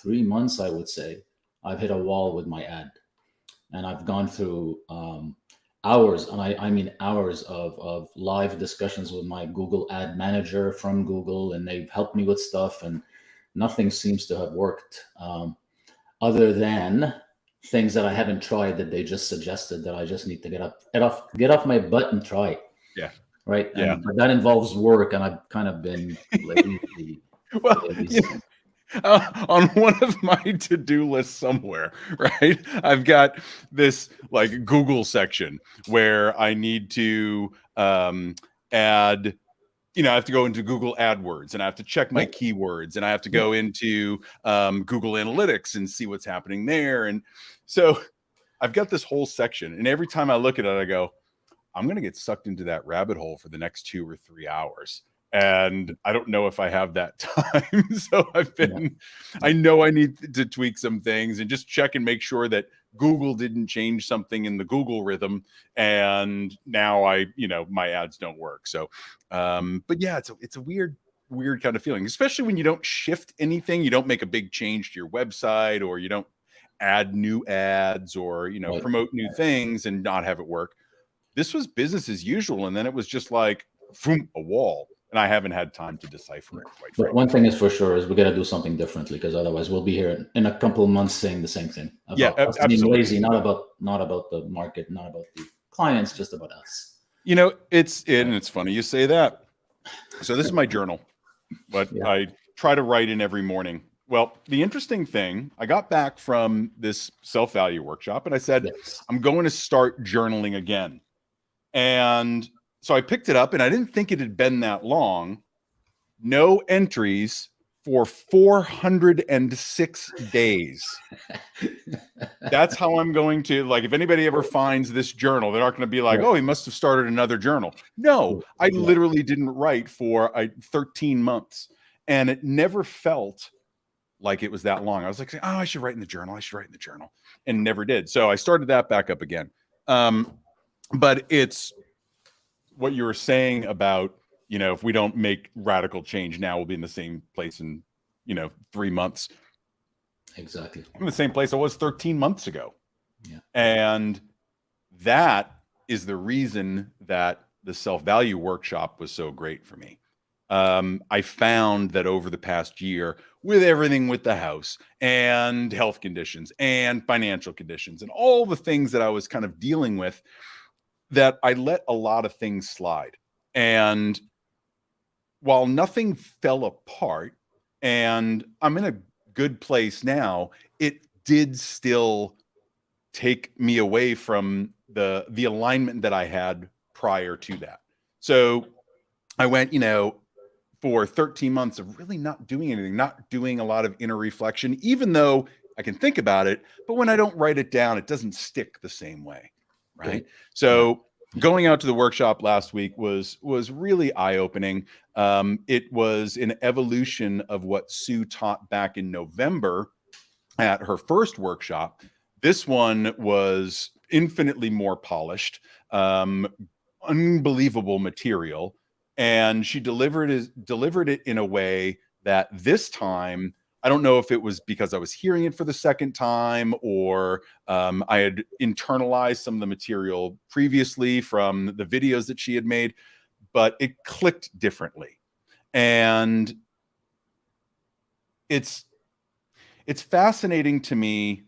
3 months, I would say, I've hit a wall with my ad, and I've gone through hours, and I mean hours of live discussions with my Google Ad Manager from Google, and they've helped me with stuff, and nothing seems to have worked, other than things that I haven't tried that they just suggested that I just need to get off my butt and try. Yeah. Right. Yeah. And but that involves work, and I've kind of been lazy. Well, on one of my to-do lists somewhere, right? I've got this like Google section where I need to add, I have to go into Google AdWords, and I have to check my keywords, and I have to go into Google Analytics and see what's happening there. And so I've got this whole section, and every time I look at it, I go, I'm going to get sucked into that rabbit hole for the next 2 or 3 hours. And I don't know if I have that time. So I know I need to tweak some things and just check and make sure that Google didn't change something in the Google rhythm. And now my ads don't work. So, but yeah, it's a weird kind of feeling, especially when you don't shift anything. You don't make a big change to your website, or you don't add new ads, or, promote new things and not have it work. This was business as usual. And then it was just like, boom, a wall. And I haven't had time to decipher it. But one thing is for sure is we got to do something differently, because otherwise we'll be here in a couple of months saying the same thing about us being lazy, not about the market, not about the clients, just about us. It's funny you say that. So this is my journal, but I try to write in every morning. Well, the interesting thing, I got back from this self-value workshop, and I said, I'm going to start journaling again. And so I picked it up, and I didn't think it had been that long. No entries for 406 days. That's how I'm going to, like, if anybody ever finds this journal, they're not going to be like, oh, he must have started another journal. No, I literally didn't write for 13 months, and it never felt like it was that long. I was like, oh, I should write in the journal. And never did. So I started that back up again. But it's what you were saying about, if we don't make radical change now, we'll be in the same place in, 3 months. Exactly. I'm in the same place I was 13 months ago. Yeah. And that is the reason that the self-value workshop was so great for me. I found that over the past year, with everything with the house and health conditions and financial conditions and all the things that I was kind of dealing with, that I let a lot of things slide. And while nothing fell apart and I'm in a good place now, it did still take me away from the alignment that I had prior to that. So I went, for 13 months of really not doing anything, not doing a lot of inner reflection, even though I can think about it, but when I don't write it down, it doesn't stick the same way. Right. So going out to the workshop last week was really eye-opening. It was an evolution of what Sue taught back in November at her first workshop. This one was infinitely more polished, unbelievable material. And she delivered it in a way that this time, I don't know if it was because I was hearing it for the second time, or I had internalized some of the material previously from the videos that she had made, but it clicked differently. And it's fascinating to me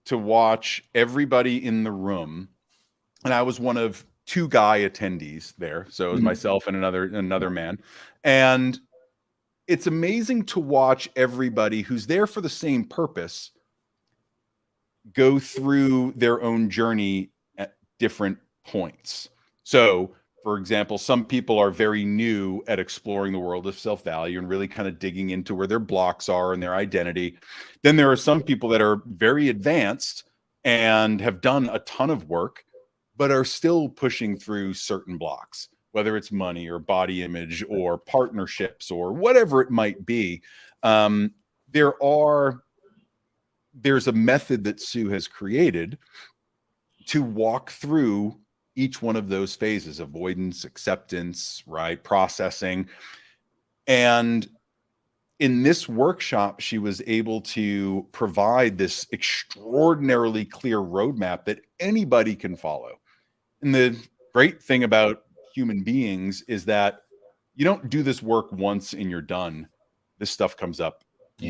to watch everybody in the room. And I was one of 2 guy attendees there. So it was myself and another man. And it's amazing to watch everybody who's there for the same purpose go through their own journey at different points. So, for example, some people are very new at exploring the world of self-value and really kind of digging into where their blocks are and their identity. Then there are some people that are very advanced and have done a ton of work, but are still pushing through certain blocks, whether it's money or body image or partnerships or whatever it might be. There's a method that Sue has created to walk through each one of those phases: avoidance, acceptance, right, processing. And in this workshop, she was able to provide this extraordinarily clear roadmap that anybody can follow. And the great thing about human beings is that you don't do this work once and you're done. This stuff comes up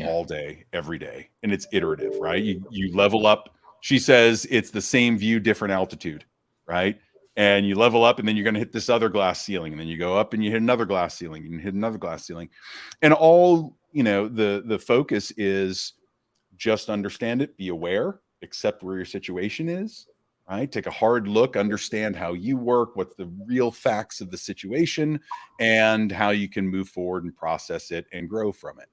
all day, every day, and it's iterative, right? You level up. She says it's the same view, different altitude, right? And you level up, and then you're going to hit this other glass ceiling, and then you go up and you hit another glass ceiling, and you hit another glass ceiling, and all, you know, the focus is just understand it, be aware, accept where your situation is, right? Take a hard look, understand how you work, what's the real facts of the situation, and how you can move forward and process it and grow from it.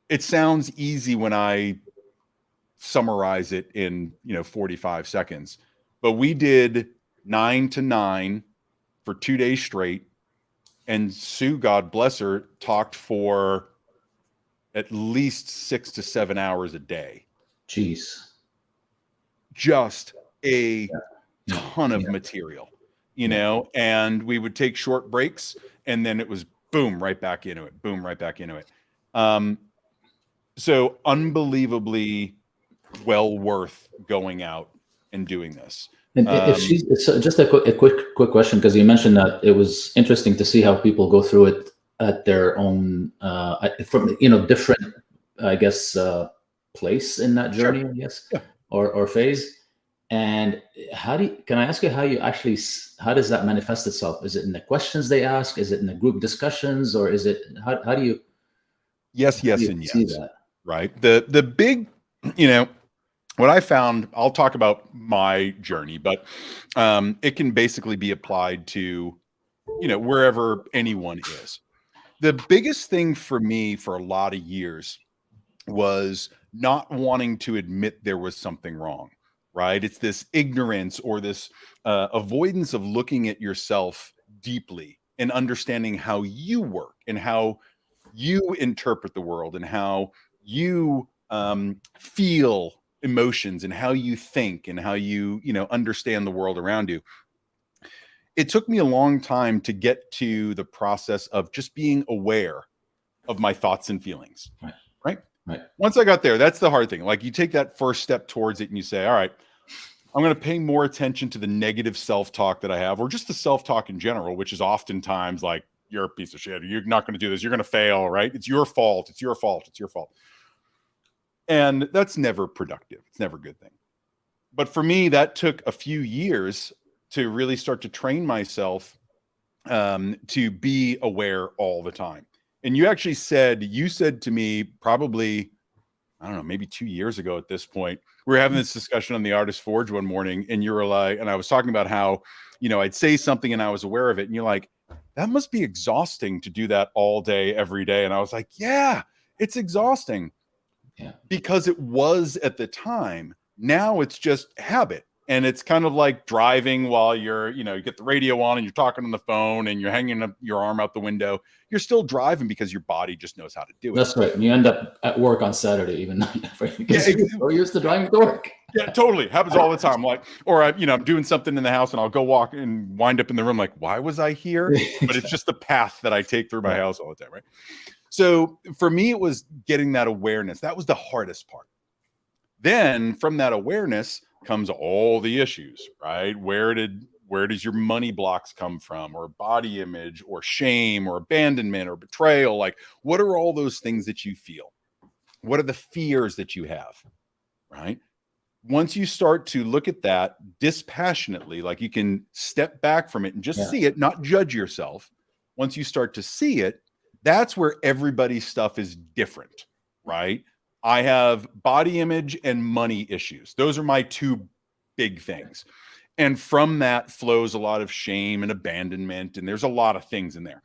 It sounds easy when I summarize it in, 45 seconds, but we did 9 to 9 for 2 days straight. And Sue, God bless her, talked for at least 6 to 7 hours a day. Jeez. Just a ton of material, and we would take short breaks, and then it was boom, right back into it, boom, right back into it. So unbelievably well worth going out and doing this. And if she's just a quick question, because you mentioned that it was interesting to see how people go through it at their own from different, I guess, place in that journey, Sure. I guess, or phase. And can I ask you how does that manifest itself? Is it in the questions they ask? Is it in the group discussions, or is it how do you? Yes, and yes. that? Right. The big, what I found, I'll talk about my journey, but it can basically be applied to, wherever anyone is. The biggest thing for me for a lot of years was not wanting to admit there was something wrong, right? It's this ignorance or this avoidance of looking at yourself deeply and understanding how you work and how you interpret the world and how you feel emotions and how you think and how you understand the world around you. It took me a long time to get to the process of just being aware of my thoughts and feelings. Right. Once I got there, that's the hard thing. Like, you take that first step towards it and you say, all right, I'm going to pay more attention to the negative self-talk that I have, or just the self-talk in general, which is oftentimes like, you're a piece of shit, you're not going to do this, you're going to fail, right? It's your fault. It's your fault. It's your fault. And that's never productive. It's never a good thing. But for me, that took a few years to really start to train myself to be aware all the time. And you said to me probably, I don't know, maybe 2 years ago at this point, we were having this discussion on the Artist Forge one morning, and you were like, and I was talking about how, I'd say something and I was aware of it. And you're like, that must be exhausting to do that all day, every day. And I was like, yeah, it's exhausting. Yeah. Because it was at the time. Now it's just habit. And it's kind of like driving while you're, you get the radio on and you're talking on the phone and you're hanging up your arm out the window. You're still driving because your body just knows how to do it. That's right. And you end up at work on Saturday, even though you're used to driving to work. Yeah, totally. Happens all the time. Like, or I'm doing something in the house and I'll go walk and wind up in the room like, why was I here? But it's just the path that I take through my house all the time, right? So for me, it was getting that awareness. That was the hardest part. Then from that awareness comes all the issues, right? Where does your money blocks come from, or body image, or shame, or abandonment, or betrayal? Like, what are all those things that you feel? What are the fears that you have, right? Once you start to look at that dispassionately, like you can step back from it and just see it, not judge yourself. Once you start to see it, that's where everybody's stuff is different, right? I have body image and money issues. Those are my two big things. And from that flows a lot of shame and abandonment. And there's a lot of things in there.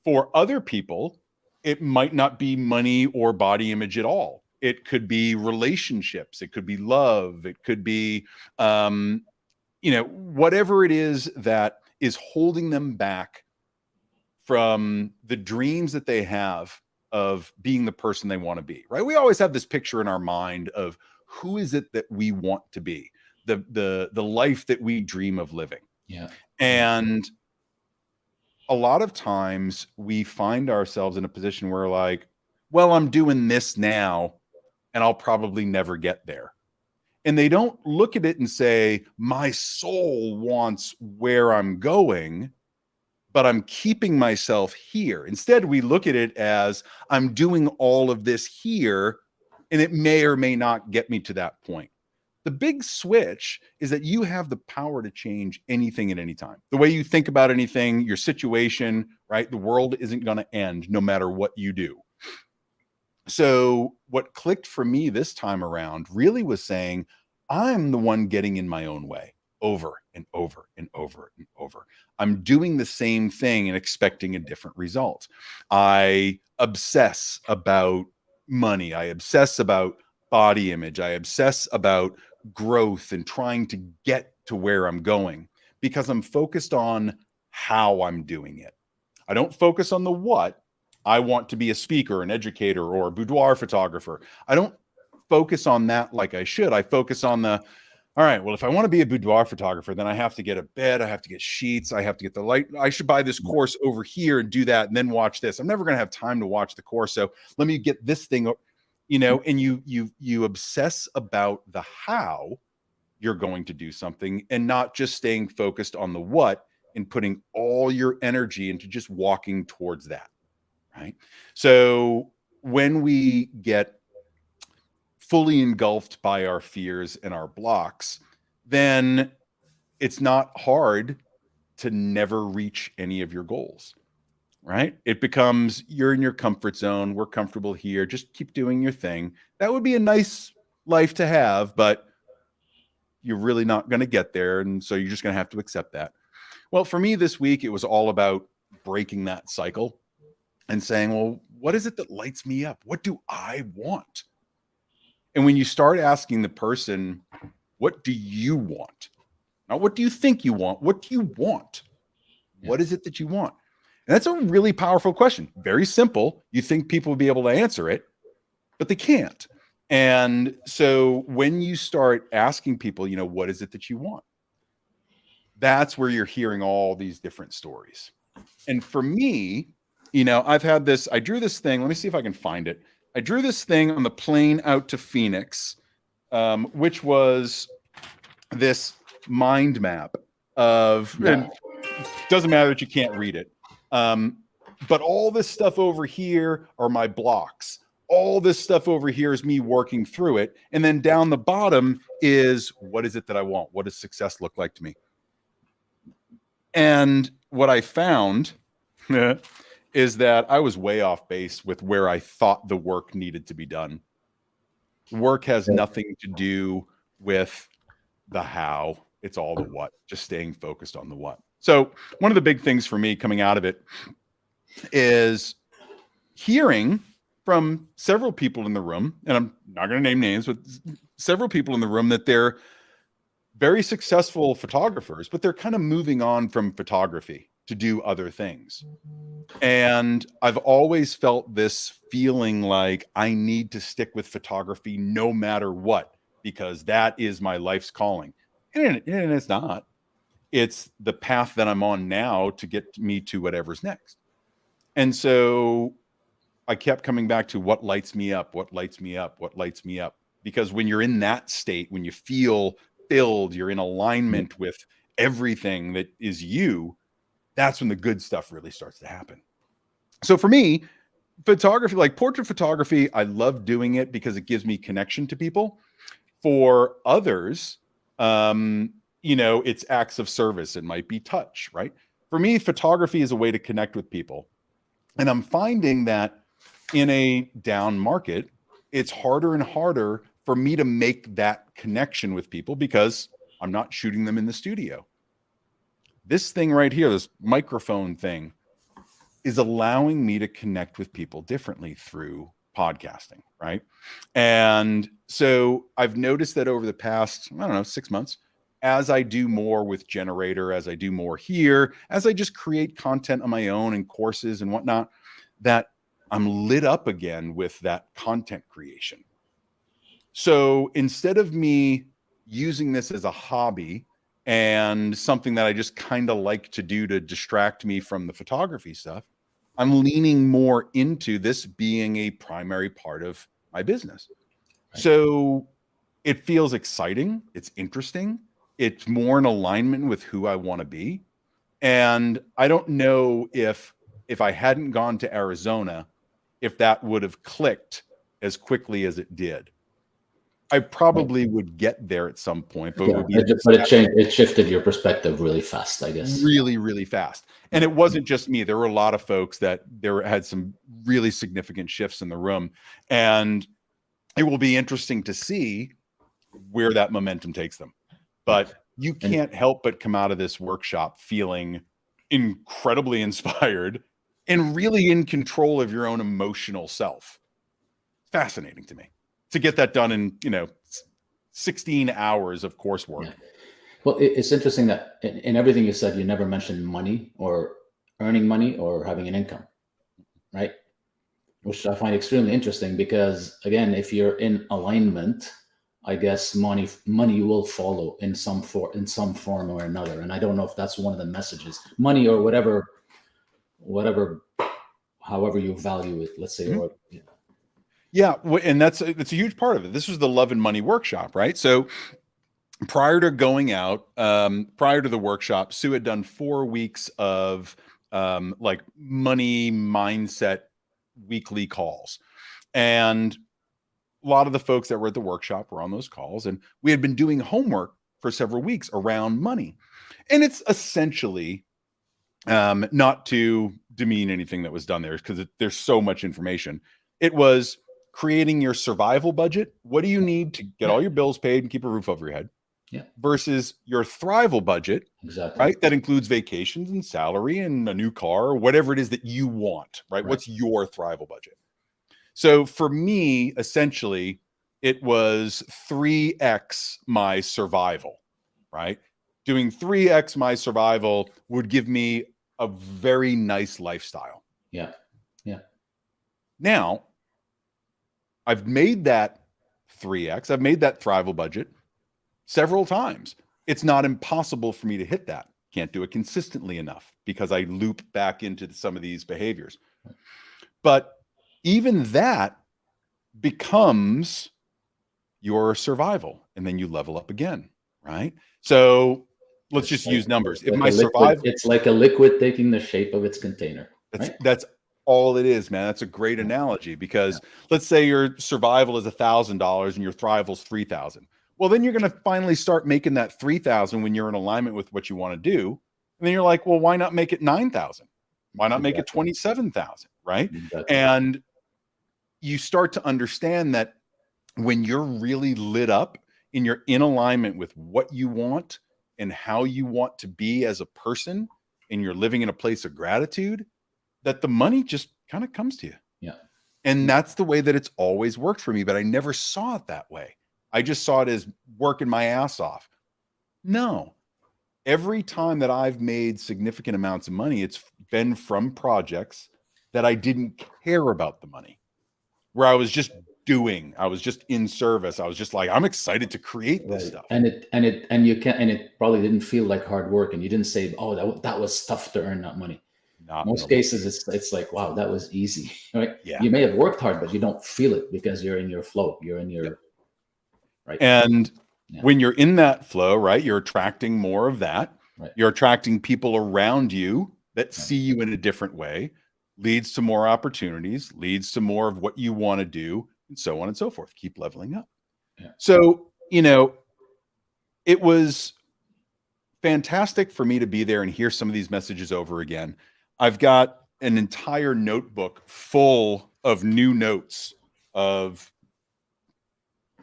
For other people, it might not be money or body image at all. It could be relationships. It could be love. It could be, whatever it is that is holding them back from the dreams that they have of being the person they want to be, right? We always have this picture in our mind of who is it that we want to be, the life that we dream of living. Yeah. And a lot of times we find ourselves in a position where like, well, I'm doing this now and I'll probably never get there. And they don't look at it and say, my soul wants where I'm going, but I'm keeping myself here. Instead, we look at it as I'm doing all of this here, and it may or may not get me to that point. The big switch is that you have the power to change anything at any time. The way you think about anything, your situation, right? The world isn't going to end no matter what you do. So what clicked for me this time around really was saying, I'm the one getting in my own way over and over and over and over. I'm doing the same thing and expecting a different result. I obsess about money. I obsess about body image. I obsess about growth and trying to get to where I'm going because I'm focused on how I'm doing it. I don't focus on the what. I want to be a speaker, an educator, or a boudoir photographer. I don't focus on that like I should. I focus on the, all right, well, if I want to be a boudoir photographer, then I have to get a bed. I have to get sheets. I have to get the light. I should buy this course over here and do that and then watch this. I'm never going to have time to watch the course. So let me get this thing, you know, and you obsess about the how you're going to do something and not just staying focused on the what and putting all your energy into just walking towards that. Right. So when we get fully engulfed by our fears and our blocks, then it's not hard to never reach any of your goals. Right. It becomes you're in your comfort zone. We're comfortable here. Just keep doing your thing. That would be a nice life to have, but you're really not going to get there. And so you're just going to have to accept that. Well, for me this week, it was all about breaking that cycle and saying, well, what is it that lights me up? What do I want? And when you start asking the person, what do you want? Not what do you think you want? What do you want? Yeah. What is it that you want? And that's a really powerful question. Very simple. You think people will be able to answer it, but they can't. And so when you start asking people, you know, what is it that you want? That's where you're hearing all these different stories. And for me, you know, I drew this thing. Let me see if I can find it. I drew this thing on the plane out to Phoenix, which was this mind map of, and it doesn't matter that you can't read it. But all this stuff over here are my blocks. All this stuff over here is me working through it. And then down the bottom is, what is it that I want? What does success look like to me? And what I found is that I was way off base with where I thought the work needed to be done. Work has nothing to do with the how. It's all the what, just staying focused on the what. So one of the big things for me coming out of it is hearing from several people in the room, and I'm not going to name names, but several people in the room that they're very successful photographers, but they're kind of moving on from photography to do other things. And I've always felt this feeling like I need to stick with photography no matter what, because that is my life's calling. And it's not. It's the path that I'm on now to get me to whatever's next. And so I kept coming back to what lights me up, what lights me up, what lights me up. Because when you're in that state, when you feel filled, you're in alignment with everything that is you, that's when the good stuff really starts to happen. So for me, photography, like portrait photography, I love doing it because it gives me connection to people. For others, you know, it's acts of service. It might be touch, right? For me, photography is a way to connect with people. And I'm finding that in a down market, it's harder and harder for me to make that connection with people because I'm not shooting them in the studio. This thing right here, this microphone thing, is allowing me to connect with people differently through podcasting, right? And so I've noticed that over the past, 6 months, as I do more with Generator, as I do more here, as I just create content on my own and courses and whatnot, that I'm lit up again with that content creation. So instead of me using this as a hobby and something that I just kind of like to do to distract me from the photography stuff, I'm leaning more into this being a primary part of my business. Right. So it feels exciting. It's interesting. It's more in alignment with who I want to be. And I don't know if I hadn't gone to Arizona, if that would have clicked as quickly as it did. I probably would get there at some point, but it would be but it changed. It shifted your perspective really fast, I guess. really, really fast. And it wasn't just me. There were a lot of folks that had some really significant shifts in the room, and it will be interesting to see where that momentum takes them. But you can't help but come out of this workshop feeling incredibly inspired and really in control of your own emotional self. Fascinating to me to get that done in, 16 hours of coursework. Yeah. Well, it's interesting that in everything you said, you never mentioned money or earning money or having an income, right? Which I find extremely interesting because, again, if you're in alignment, I guess money will follow in some form or another. And I don't know if that's one of the messages, money or whatever, however you value it, let's say. Or yeah, and that's a huge part of it. This was the Love and Money workshop, right? So prior to going out, prior to the workshop, Sue had done 4 weeks of like money mindset weekly calls. And a lot of the folks that were at the workshop were on those calls, and we had been doing homework for several weeks around money. And it's essentially, not to demean anything that was done there, because there's so much information. It was creating your survival budget. What do you need to get all your bills paid and keep a roof over your head? Yeah. Versus your thrival budget, exactly, right? That includes vacations and salary and a new car or whatever it is that you want, right? What's your thrival budget? So for me, essentially, it was 3x my survival, right? Doing 3x my survival would give me a very nice lifestyle. Yeah. Yeah. Now, I've made that 3x. I've made that thrival budget several times. It's not impossible for me to hit that. Can't do it consistently enough because I loop back into some of these behaviors. But even that becomes your survival, and then you level up again, right? So let's just use numbers. If my survival, it's like a liquid taking the shape of its container. That's all it is, man. That's a great analogy, because let's say your survival is $1,000 and your thrival's 3,000. Well, then you're going to finally start making that 3,000 when you're in alignment with what you want to do. And then you're like, well, why not make it 9,000? Why not make it 27,000? Right? Exactly. And you start to understand that when you're really lit up and you're in alignment with what you want and how you want to be as a person, and you're living in a place of gratitude, that the money just kind of comes to you. Yeah. And that's the way that it's always worked for me, but I never saw it that way. I just saw it as working my ass off. No. Every time that I've made significant amounts of money, it's been from projects that I didn't care about the money, where I was just doing, I was just in service. I was just like, I'm excited to create this stuff. And it probably didn't feel like hard work, and you didn't say, oh, that was tough to earn that money. Most cases, it's like, wow, that was easy, right? Yeah. You may have worked hard, but you don't feel it because you're in your flow. You're in your right. And when you're in that flow, right, you're attracting more of that. Right. You're attracting people around you that see you in a different way, leads to more opportunities, leads to more of what you want to do, and so on and so forth. Keep leveling up. Yeah. So, it was fantastic for me to be there and hear some of these messages over again. I've got an entire notebook full of new notes of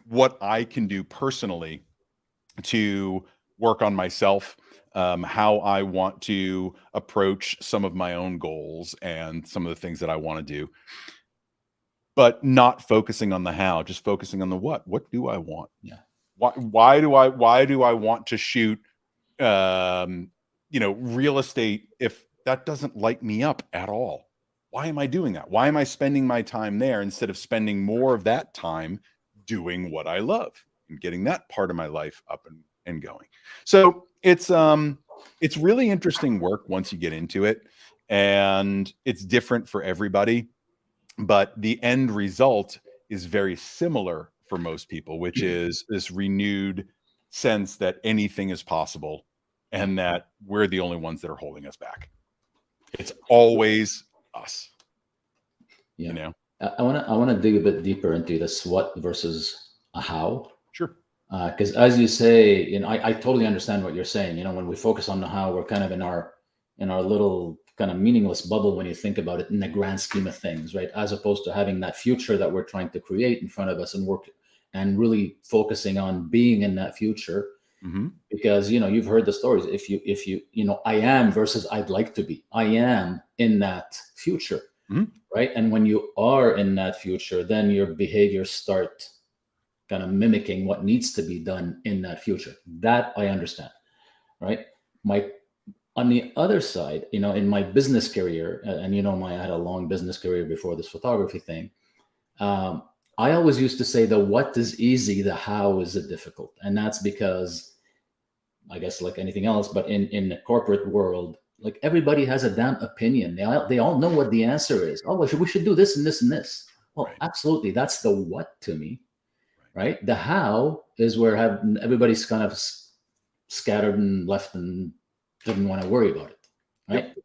what I can do personally to work on myself, how I want to approach some of my own goals and some of the things that I want to do, but not focusing on the how, just focusing on the what. What do I want? Yeah. Why do I want to shoot, real estate if that doesn't light me up at all? Why am I doing that? Why am I spending my time there instead of spending more of that time doing what I love and getting that part of my life up and going. So it's really interesting work once you get into it, and it's different for everybody, but the end result is very similar for most people, which is this renewed sense that anything is possible and that we're the only ones that are holding us back. It's always us. Yeah. You know? I want to dig a bit deeper into this what versus a how. Sure. Because as you say, I totally understand what you're saying. When we focus on the how, we're kind of in our little kind of meaningless bubble when you think about it in the grand scheme of things, right? As opposed to having that future that we're trying to create in front of us and work and really focusing on being in that future. Mm-hmm. Because you've heard the stories. If you I am versus I'd like to be. I am in that future, mm-hmm. right? And when you are in that future, then your behaviors start kind of mimicking what needs to be done in that future. That I understand, right? On the other side, in my business career, and I had a long business career before this photography thing. I always used to say the what is easy, the how is difficult, and that's because, I guess, like anything else, but in the corporate world, like everybody has a damn opinion. They all know what the answer is. Oh, we should do this and this and this. Well, Right. Absolutely, that's the what to me. Right. The how is where everybody's kind of scattered and left and didn't want to worry about it. Right. Yep.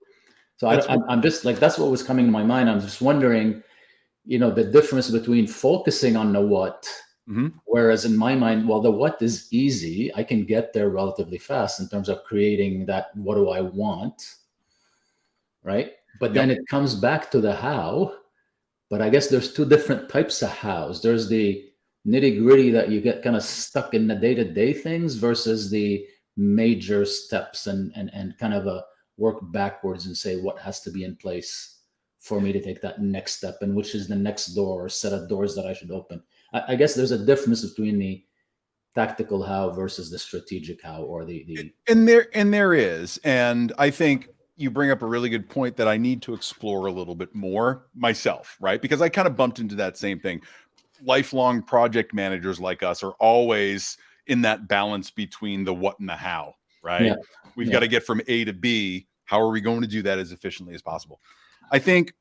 So I'm just like, that's what was coming to my mind. I'm just wondering, the difference between focusing on the what, mm-hmm. whereas in my mind, well, the what is easy. I can get there relatively fast in terms of creating that. What do I want? Right. But then it comes back to the how. But I guess there's two different types of hows. There's the nitty gritty that you get kind of stuck in the day-to-day things versus the major steps and kind of a work backwards and say what has to be in place for me to take that next step, and which is the next door or set of doors that I should open. I guess there's a difference between the tactical how versus the strategic how, or the and there is. And I think you bring up a really good point that I need to explore a little bit more myself, right? Because I kind of bumped into that same thing. Lifelong project managers like us are always in that balance between the what and the how, right? Yeah. We've got to get from A to B. How are we going to do that as efficiently as possible? I think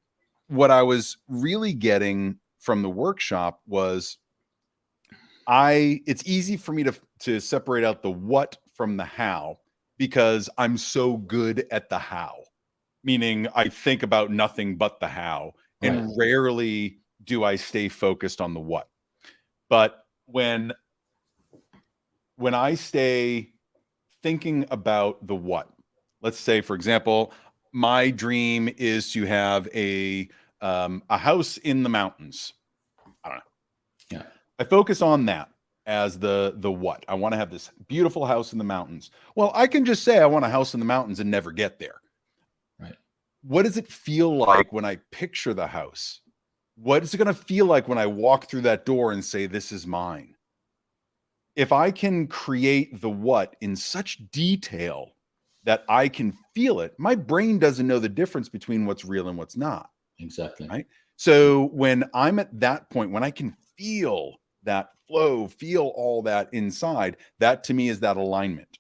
what I was really getting from the workshop was it's easy for me to separate out the what from the how, because I'm so good at the how, meaning I think about nothing but the how, and rarely do I stay focused on the what. But when I stay thinking about the what, let's say, for example, my dream is to have a house in the mountains. I don't know. Yeah. I focus on that as the what. I want to have this beautiful house in the mountains. Well, I can just say I want a house in the mountains and never get there. Right. What does it feel like when I picture the house? What is it going to feel like when I walk through that door and say, this is mine? If I can create the what in such detail that I can feel it, my brain doesn't know the difference between what's real and what's not. Exactly. Right. So when I'm at that point, when I can feel that flow, feel all that inside, that to me is that alignment.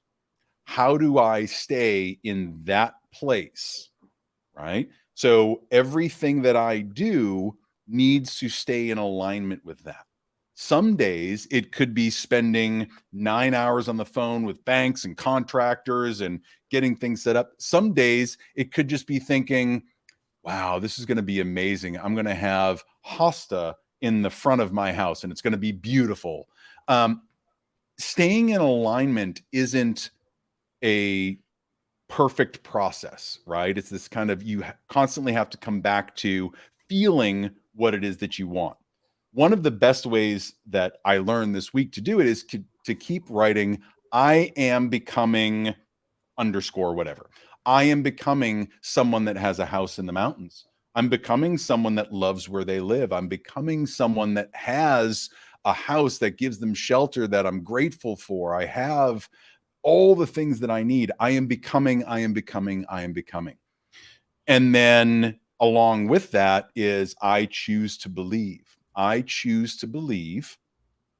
How do I stay in that place? Right. So everything that I do needs to stay in alignment with that. Some days it could be spending 9 hours on the phone with banks and contractors and getting things set up. Some days it could just be thinking, wow, this is going to be amazing. I'm going to have hosta in the front of my house and it's going to be beautiful. Staying in alignment isn't a perfect process, right? It's this kind of, you constantly have to come back to feeling what it is that you want. One of the best ways that I learned this week to do it is to keep writing, I am becoming underscore whatever. I am becoming someone that has a house in the mountains. I'm becoming someone that loves where they live. I'm becoming someone that has a house that gives them shelter that I'm grateful for. I have all the things that I need. I am becoming, I am becoming, I am becoming. And then along with that is I choose to believe. I choose to believe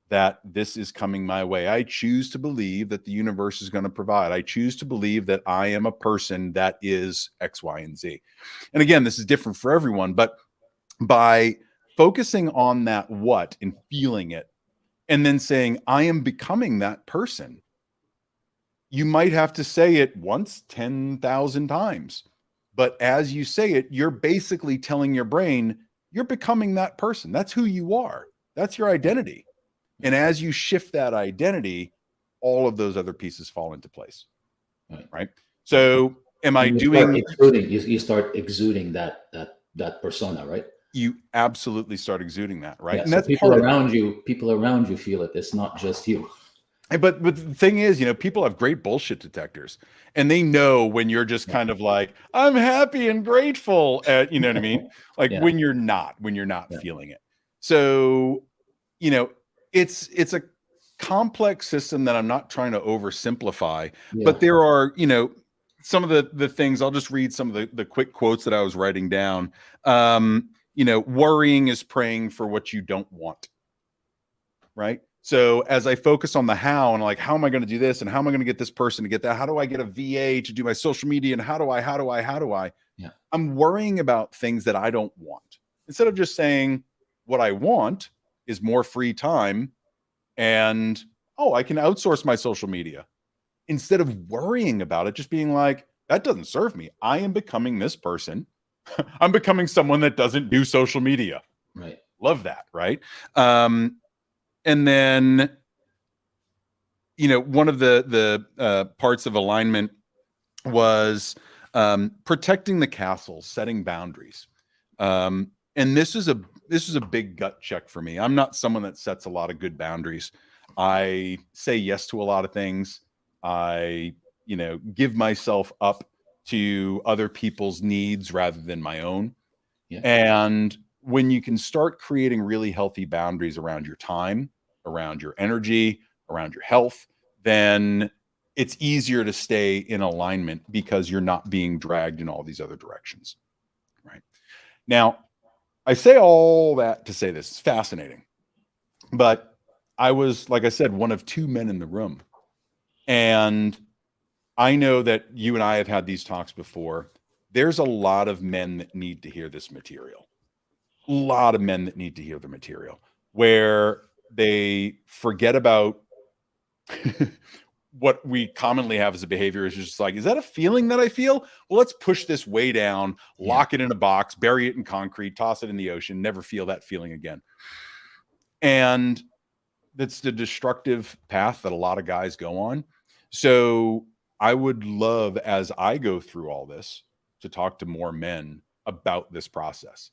that this is coming my way. I choose to believe that the universe is going to provide. I choose to believe that I am a person that is X, Y, and Z. And again, this is different for everyone, but by focusing on that what and feeling it, and then saying, I am becoming that person, you might have to say it once, 10,000 times. But as you say it, you're basically telling your brain, you're becoming that person. That's who you are. That's your identity. And as you shift that identity, all of those other pieces fall into place. Right. So am I doing you start exuding that persona, right? You absolutely start exuding that, right? Yeah, And so that's people around you feel it. It's not just you. But the thing is, people have great bullshit detectors, and they know when you're just kind of like, I'm happy and grateful, you know what I mean? Like when you're not feeling it. So, it's a complex system that I'm not trying to oversimplify, but there are, some of the things. I'll just read some of the quick quotes that I was writing down. Worrying is praying for what you don't want. Right. So as I focus on the how and like, how am I going to do this? And how am I going to get this person to get that? How do I get a VA to do my social media? And how do I? Yeah. I'm worrying about things that I don't want, instead of just saying what I want is more free time. And, I can outsource my social media, instead of worrying about it, just being like, that doesn't serve me. I am becoming this person. I'm becoming someone that doesn't do social media. Right. Love that. Right. And then, one of the parts of alignment was protecting the castle, setting boundaries. And this is a big gut check for me. I'm not someone that sets a lot of good boundaries. I say yes to a lot of things. I, give myself up to other people's needs rather than my own. Yeah. And when you can start creating really healthy boundaries around your time, around your energy, around your health, then it's easier to stay in alignment because you're not being dragged in all these other directions. Right. Now, I say all that to say this. It's fascinating. But I was, like I said, one of two men in the room. And I know that you and I have had these talks before. There's a lot of men that need to hear this material. A lot of men that need to hear the material, where they forget about what we commonly have as a behavior is just like, is that a feeling that I feel? Well, let's push this way down, lock it in a box, bury it in concrete, toss it in the ocean, never feel that feeling again. And that's the destructive path that a lot of guys go on. So I would love, as I go through all this, to talk to more men about this process.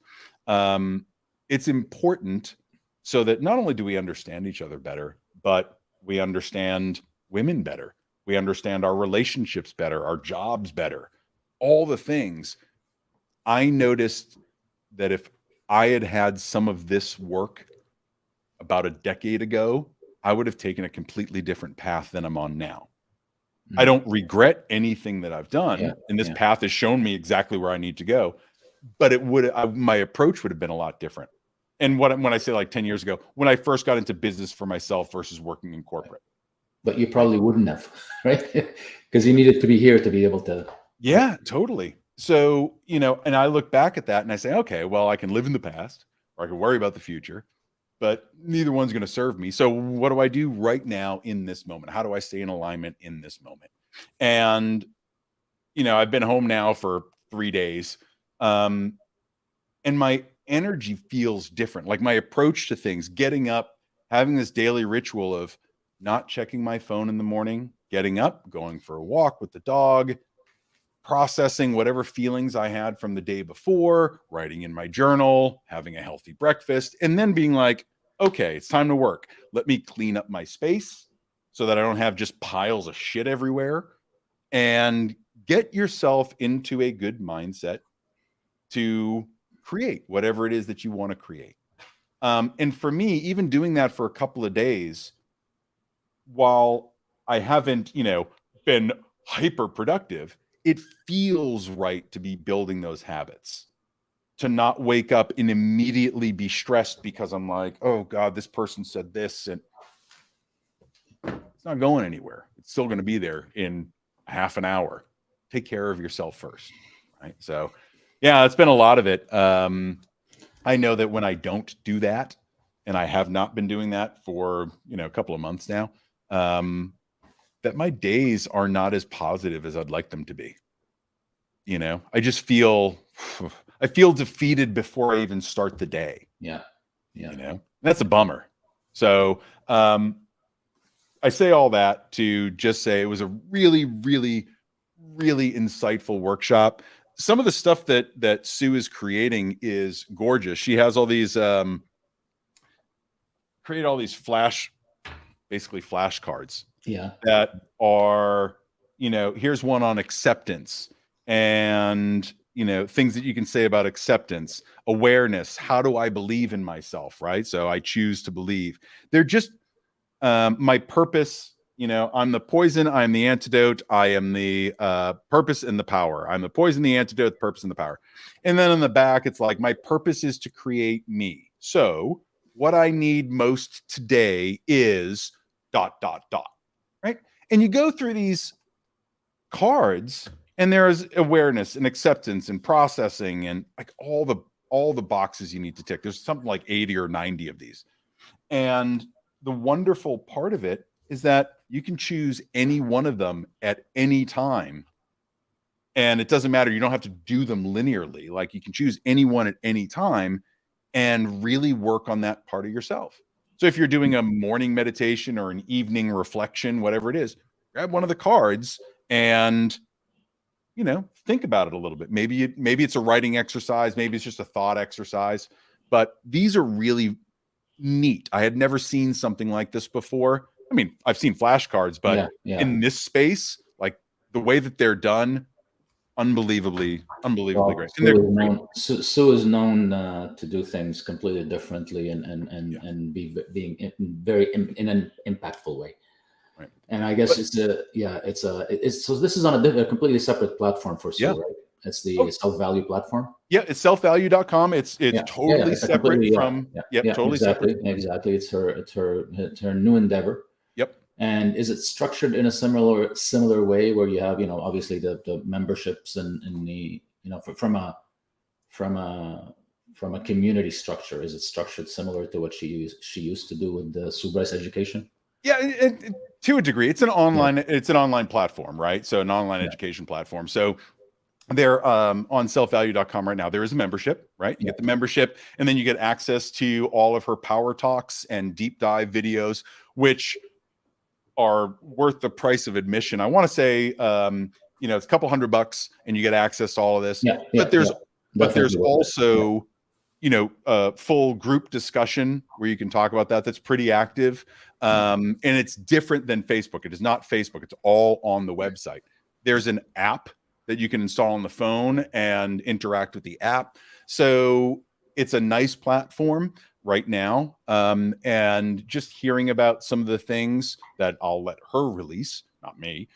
It's important so that not only do we understand each other better, but we understand women better. We understand our relationships better, our jobs better, all the things. I noticed that if I had had some of this work about a decade ago, I would have taken a completely different path than I'm on now. I don't regret anything that I've done, and this path has shown me exactly where I need to go. But my approach would have been a lot different. And when I say like 10 years ago, when I first got into business for myself versus working in corporate. But you probably wouldn't have, right? Because you needed to be here to be able to. Yeah, totally. So, and I look back at that and I say, okay, well, I can live in the past or I can worry about the future, but neither one's going to serve me. So what do I do right now in this moment? How do I stay in alignment in this moment? And, I've been home now for 3 days. And my energy feels different. Like my approach to things, getting up, having this daily ritual of not checking my phone in the morning, getting up, going for a walk with the dog, processing whatever feelings I had from the day before, writing in my journal, having a healthy breakfast, and then being like, okay, it's time to work. Let me clean up my space so that I don't have just piles of shit everywhere, and get yourself into a good mindset to create whatever it is that you want to create. And for me, even doing that for a couple of days, while I haven't, been hyper productive, it feels right to be building those habits, to not wake up and immediately be stressed because I'm like, oh God, this person said this. And It's not going anywhere. It's still going to be there in half an hour. Take care of yourself first, right? So, yeah, it's been a lot of it. I know that when I don't do that, and I have not been doing that for a couple of months now, that my days are not as positive as I'd like them to be. I just feel defeated before I even start the day. Yeah. That's a bummer. So I say all that to just say it was a really, really, really insightful workshop. Some of the stuff that Sue is creating is gorgeous. She has all these create all these basically flashcards. Yeah. That are, here's one on acceptance and, things that you can say about acceptance, awareness. How do I believe in myself? Right. So I choose to believe. They're just my purpose. I'm the poison. I'm the antidote. I am the purpose and the power. I'm the poison, the antidote, the purpose and the power. And then on the back, it's like, my purpose is to create me. So what I need most today is ... Right. And you go through these cards and there's awareness and acceptance and processing and like all the boxes you need to tick. There's something like 80 or 90 of these. And the wonderful part of it is that you can choose any one of them at any time. And it doesn't matter. You don't have to do them linearly. Like, you can choose any one at any time and really work on that part of yourself. So if you're doing a morning meditation or an evening reflection, whatever it is, grab one of the cards and, think about it a little bit. Maybe it's a writing exercise. Maybe it's just a thought exercise. But these are really neat. I had never seen something like this before. I mean, I've seen flashcards, but in this space, like the way that they're done, unbelievably great. Sue is known to do things completely differently and being very in an impactful way. Right. And I guess so this is on a completely separate platform for Sue, right? It's the Self-Value platform. Yeah, it's selfvalue.com. It's totally separate from totally separate. Exactly. It's her new endeavor. Yep. And is it structured in a similar way where you have, obviously the memberships and the, from a community structure? Is it structured similar to what she used to do with the Sue Bryce education? Yeah, to a degree. It's an online platform, right? So an online education platform. So they're on selfvalue.com right now. There is a membership, right? You get the membership, and then you get access to all of her power talks and deep dive videos, which are worth the price of admission. I want to say, it's a couple $100 and you get access to all of this. But there's also, a full group discussion where you can talk about that. That's pretty active. And it's different than Facebook. It is not Facebook. It's all on the website. There's an app that you can install on the phone and interact with the app. So it's a nice platform right now. And just hearing about some of the things that I'll let her release, not me,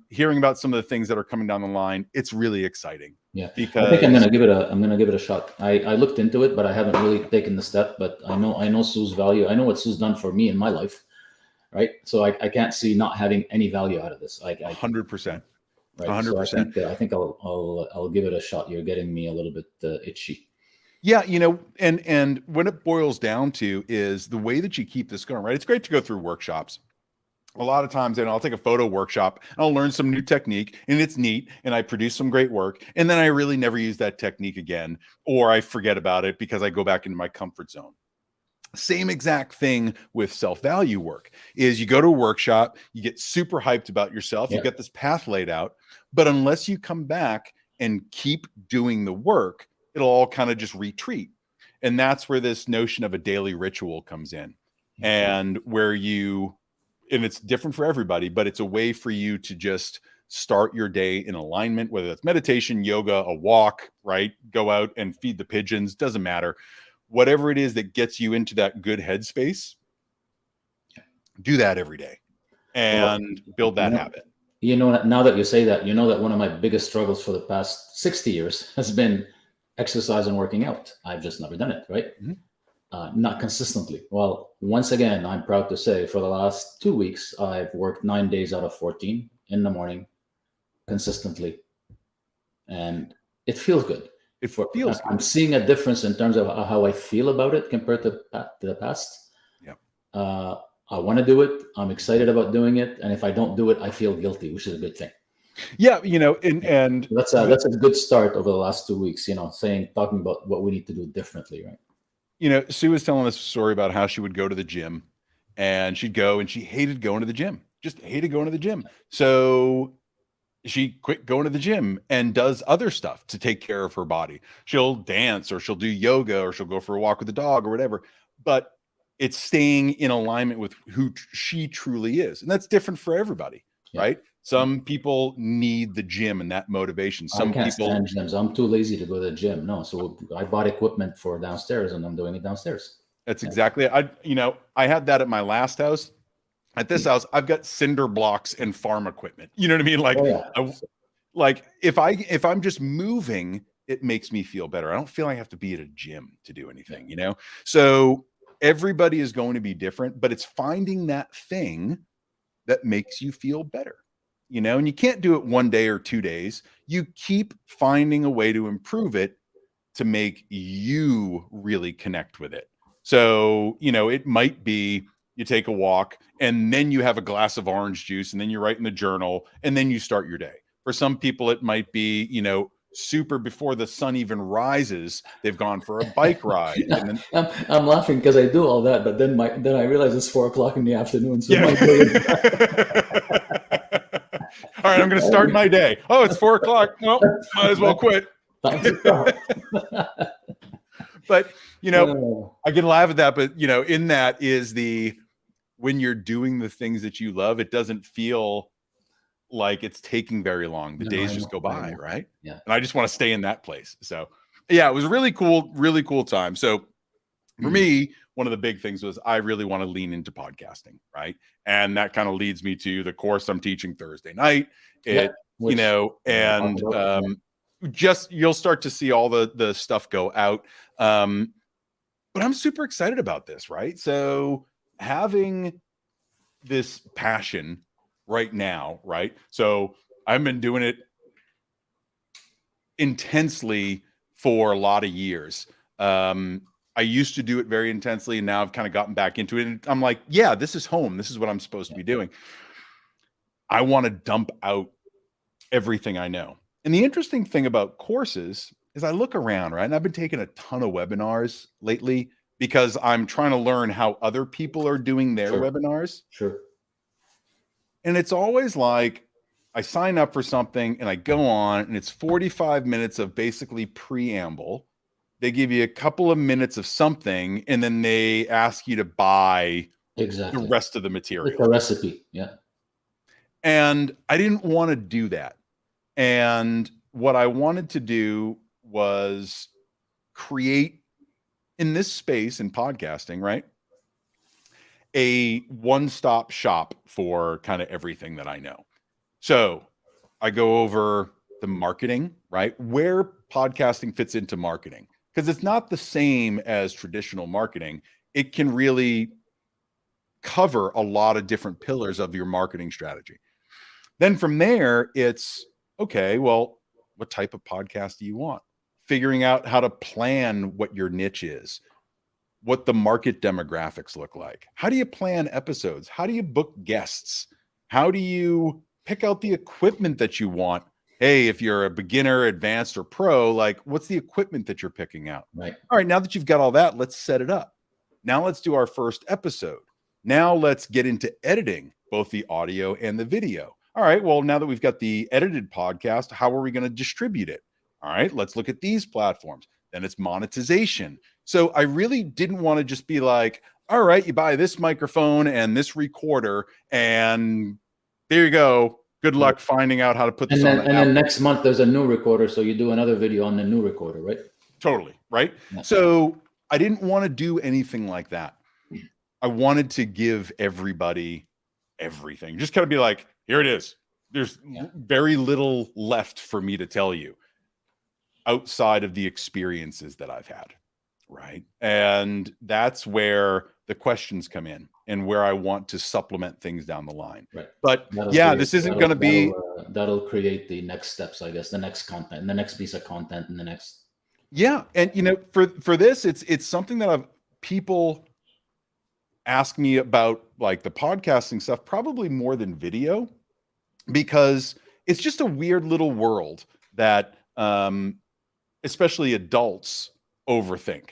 hearing about some of the things that are coming down the line, it's really exciting. Yeah, because I think I'm gonna give it a shot. I looked into it, but I haven't really taken the step. But I know Sue's value. I know what Sue's done for me in my life, right? So I can't see not having any value out of this. 100%. Right. 100%. So I think I'll give it a shot. You're getting me a little bit itchy. Yeah, and when it boils down to is the way that you keep this going, right? It's great to go through workshops. A lot of times, I'll take a photo workshop and I'll learn some new technique and it's neat and I produce some great work. And then I really never use that technique again, or I forget about it because I go back into my comfort zone. Same exact thing with self-value work is you go to a workshop, you get super hyped about yourself, you get this path laid out, but unless you come back and keep doing the work, it'll all kind of just retreat. And that's where this notion of a daily ritual comes in, and and it's different for everybody, but it's a way for you to just start your day in alignment, whether that's meditation, yoga, a walk, right? Go out and feed the pigeons, doesn't matter. Whatever it is that gets you into that good headspace, do that every day and build that habit. Now that you say that, that one of my biggest struggles for the past 60 years has been exercise and working out. I've just never done it, right? not consistently. Well, once again, I'm proud to say for the last 2 weeks, I've worked 9 days out of 14 in the morning consistently, and it feels good. It feels I'm good. seeing a difference in terms of how I feel about it compared to the past. Yep. I want to do it. I'm excited about doing it, and if I don't do it, I feel guilty, which is a good thing. Yeah, and That's a good start over the last 2 weeks. Talking about what we need to do differently, right? Sue was telling us a story about how she would go to the gym, and she'd go and she hated going to the gym, just hated going to the gym. So she quit going to the gym and does other stuff to take care of her body. She'll dance, or she'll do yoga, or she'll go for a walk with the dog or whatever. But it's staying in alignment with who she truly is. And that's different for everybody, right? Some people need the gym and that motivation. Some I can't people stand gyms. I'm too lazy to go to the gym. No, so I bought equipment for downstairs, and I'm doing it downstairs. That's exactly it. I had that at my last house. At this house, I've got cinder blocks and farm equipment. You know what I mean? Like, if I'm just moving, it makes me feel better. I don't feel like I have to be at a gym to do anything, So everybody is going to be different, but it's finding that thing that makes you feel better, and you can't do it one day or 2 days. You keep finding a way to improve it to make you really connect with it. So, it might be you take a walk and then you have a glass of orange juice and then you write in the journal and then you start your day. For some people, it might be, super before the sun even rises, they've gone for a bike ride. And then I'm laughing because I do all that, but then I realize it's 4:00 in the afternoon. So yeah. All right, I'm going to start my day. Oh, it's 4:00. Well, might as well quit. But, I can laugh at that. But, in that is when you're doing the things that you love, it doesn't feel like it's taking very long. The days just go by, right? Yeah. And I just want to stay in that place. So, yeah, it was really cool time. So for me, one of the big things was I really want to lean into podcasting, right? And that kind of leads me to the course I'm teaching Thursday night. Just you'll start to see all the stuff go out. But I'm super excited about this, right? So having this passion right now, right? So I've been doing it intensely for a lot of years. I used to do it very intensely, and now I've kind of gotten back into it. And I'm like, yeah, this is home. This is what I'm supposed to be doing. I want to dump out everything I know. And the interesting thing about courses is I look around, right? And I've been taking a ton of webinars lately because I'm trying to learn how other people are doing their webinars. Sure. And it's always like I sign up for something and I go on, and it's 45 minutes of basically preamble. They give you a couple of minutes of something, and then they ask you to buy the rest of the material. It's a recipe. Yeah. And I didn't want to do that. And what I wanted to do was create in this space in podcasting, right? A one-stop shop for kind of everything that I know. So I go over the marketing, right? Where podcasting fits into marketing, because it's not the same as traditional marketing. It can really cover a lot of different pillars of your marketing strategy. Then from there, it's okay, well, what type of podcast do you want? Figuring out how to plan what your niche is, what the market demographics look like. How do you plan episodes? How do you book guests? How do you pick out the equipment that you want? Hey, if you're a beginner, advanced, or pro, like what's the equipment that you're picking out? Right. All right, now that you've got all that, let's set it up. Now let's do our first episode. Now let's get into editing, both the audio and the video. All right, well, now that we've got the edited podcast, how are we going to distribute it? All right, let's look at these platforms. Then it's monetization. So I really didn't want to just be like, all right, you buy this microphone and this recorder, and there you go. Good luck finding out how to put this on. And then next month there's a new recorder, so you do another video on the new recorder, right? Totally, right? Yeah. So I didn't want to do anything like that. I wanted to give everybody everything. Just kind of be like, here it is. There's very little left for me to tell you outside of the experiences that I've had. Right. And that's where the questions come in and where I want to supplement things down the line. Right. But That'll yeah, create this isn't going to be, that'll create the next steps, I guess, the next content, the next piece of content, and the next. yeah. And you know, for this, it's something that people ask me about, like the podcasting stuff, probably more than video, because it's just a weird little world that especially adults overthink.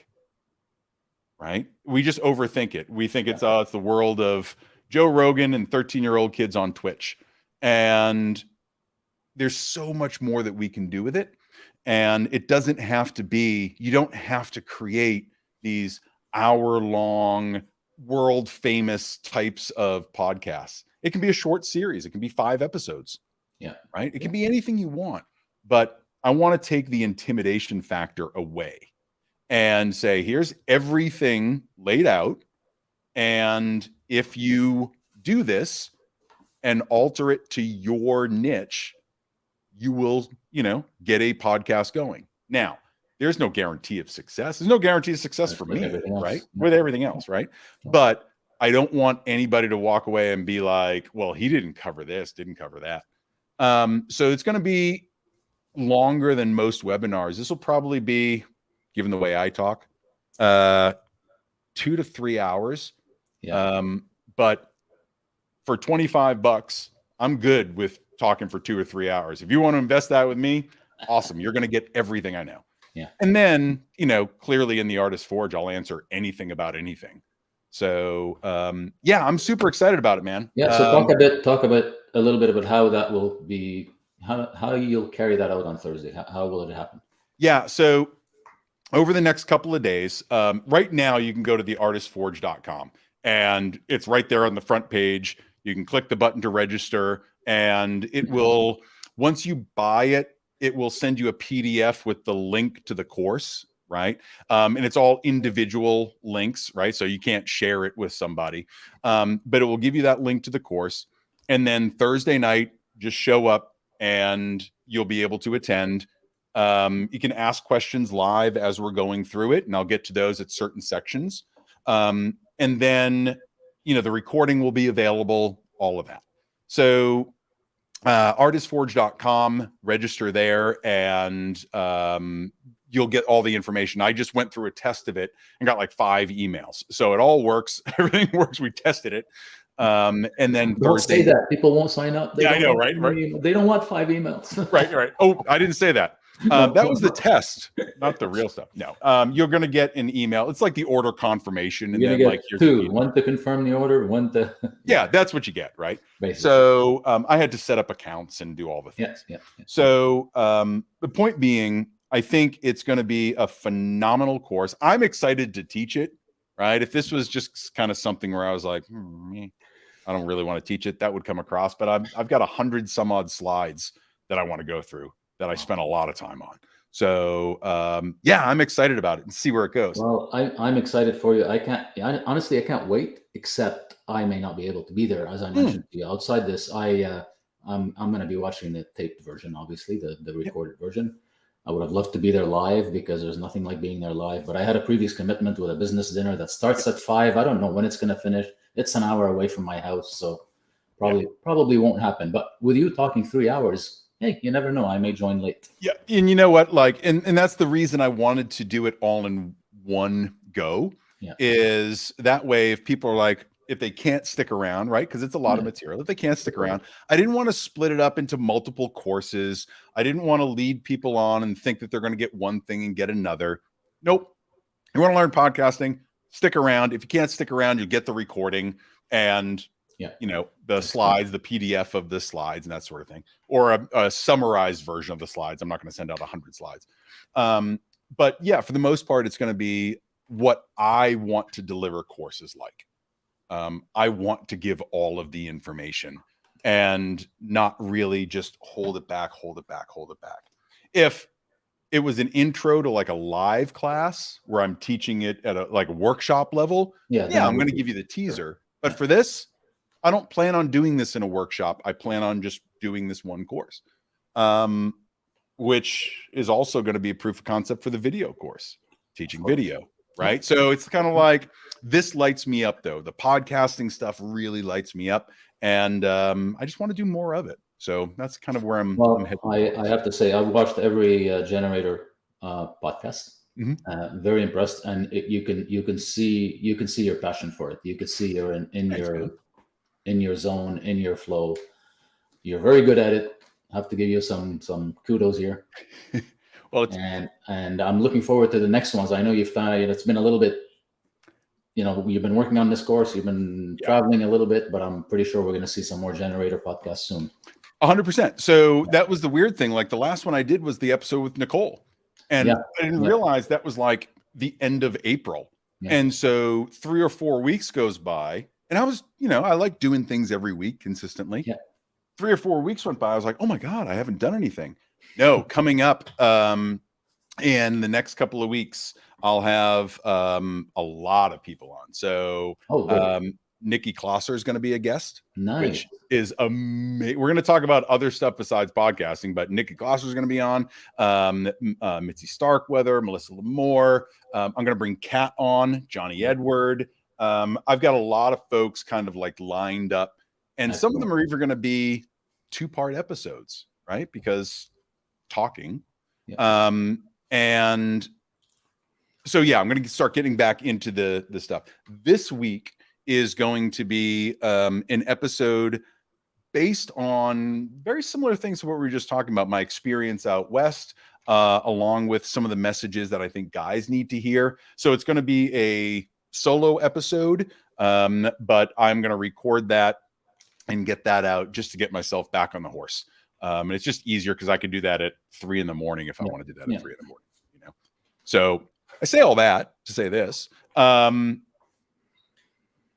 Right? We just overthink it. We think it's the world of Joe Rogan and 13-year-old kids on Twitch. And there's so much more that we can do with it. And it doesn't have to be, you don't have to create these hour-long, world famous types of podcasts. It can be a short series. It can be 5 episodes. Yeah. Right? It can be anything you want. But I want to take the intimidation factor away and say, here's everything laid out. And if you do this and alter it to your niche, you will, get a podcast going. Now, there's no guarantee of success. There's no guarantee of success for me, right? With everything else, right? But I don't want anybody to walk away and be like, well, he didn't cover this, didn't cover that. So it's going to be longer than most webinars. This will probably be, given the way I talk, 2 to 3 hours. Yeah. But for $25, I'm good with talking for 2 or 3 hours. If you want to invest that with me, awesome. You're going to get everything I know. Yeah. And then, clearly in the Artist Forge, I'll answer anything about anything. So, I'm super excited about it, man. Yeah. So talk a little bit about how that will be, how you'll carry that out on Thursday. How will it happen? Yeah. So over the next couple of days, right now you can go to theartistforge.com and it's right there on the front page. You can click the button to register and it will, once you buy it, it will send you a PDF with the link to the course, right? And it's all individual links, right? So you can't share it with somebody, but it will give you that link to the course. And then Thursday night, just show up and you'll be able to attend. You can ask questions live as we're going through it, and I'll get to those at certain sections. And then, the recording will be available, all of that. So artistforge.com, register there, and you'll get all the information. I just went through a test of it and got like 5 emails. So it all works. Everything works. We tested it. And then don't say that. People won't sign up. I know, right? They don't want 5 emails. Right. Oh, I didn't say that. That was the test, not the real stuff. No, you're going to get an email. It's like the order confirmation, and then like here's 2, one to confirm the order, one to yeah, that's what you get, right? Basically. So I had to set up accounts and do all the things. Yeah. So the point being, I think it's going to be a phenomenal course. I'm excited to teach it. Right? If this was just kind of something where I was like, I don't really want to teach it, that would come across. But I've got 100 some odd slides that I want to go through, that I spent a lot of time on. So I'm excited about it and see where it goes. Well, I'm excited for you. Honestly, I can't wait, except I may not be able to be there. As I mentioned to you, outside this, I'm going to be watching the taped version, obviously, the recorded version. I would have loved to be there live because there's nothing like being there live, but I had a previous commitment with a business dinner that starts at 5. I don't know when it's going to finish. It's an hour away from my house, so probably won't happen. But with you talking 3 hours, hey, you never know. I may join late. Yeah. And you know what? And that's the reason I wanted to do it all in one go. Yeah. Is that way, if people are like, if they can't stick around, right? Because it's a lot of material. If they can't stick around, I didn't want to split it up into multiple courses. I didn't want to lead people on and think that they're going to get one thing and get another. Nope. You want to learn podcasting? Stick around. If you can't stick around, you'll get the recording and the slides, the PDF of the slides and that sort of thing, or a summarized version of the slides. I'm not going to send out 100 slides. But yeah, for the most part, it's going to be what I want to deliver courses like. I want to give all of the information and not really just hold it back. If it was an intro to like a live class where I'm teaching it at a workshop level, I'm going to give you the teaser. But for this, I don't plan on doing this in a workshop. I plan on just doing this one course, which is also going to be a proof of concept for the video course, teaching video. right? So it's kind of like, this lights me up though. The podcasting stuff really lights me up, and I just want to do more of it. So that's kind of where I'm heading. Well, I have to say, I've watched every Generator podcast. Mhm. Very impressed, and you can see your passion for it. You can see you're in Thanks, man. your zone, in your flow. You're very good at it. I have to give you some kudos here. Well, it's, and I'm looking forward to the next ones. I know you've found it's been a little bit, you've been working on this course, you've been traveling a little bit, but I'm pretty sure we're going to see some more Generator podcasts soon. 100%. So that was the weird thing. Like the last one I did was the episode with Nicole, and I didn't realize that was like the end of April. Yeah. And so 3 or 4 weeks goes by, and I was, I like doing things every week consistently. Yeah. 3 or 4 weeks went by. I was like, oh my God, I haven't done anything. No, coming up in the next couple of weeks, I'll have a lot of people on. So Nikki Klosser is going to be a guest, which is amazing. We're going to talk about other stuff besides podcasting, but Nikki Klosser is going to be on. Mitzi Starkweather, Melissa Lamore. I'm going to bring Kat on, Johnny Edward. I've got a lot of folks kind of like lined up, and some of them are even going to be 2-part episodes, right? Because talking. Yeah. And so, I'm going to start getting back into the stuff. This week is going to be an episode based on very similar things to what we were just talking about, my experience out west, along with some of the messages that I think guys need to hear. So it's going to be a solo episode, but I'm going to record that and get that out just to get myself back on the horse. And it's just easier because I can do that at 3 a.m. if I want to do that at 3 a.m. So I say all that to say this.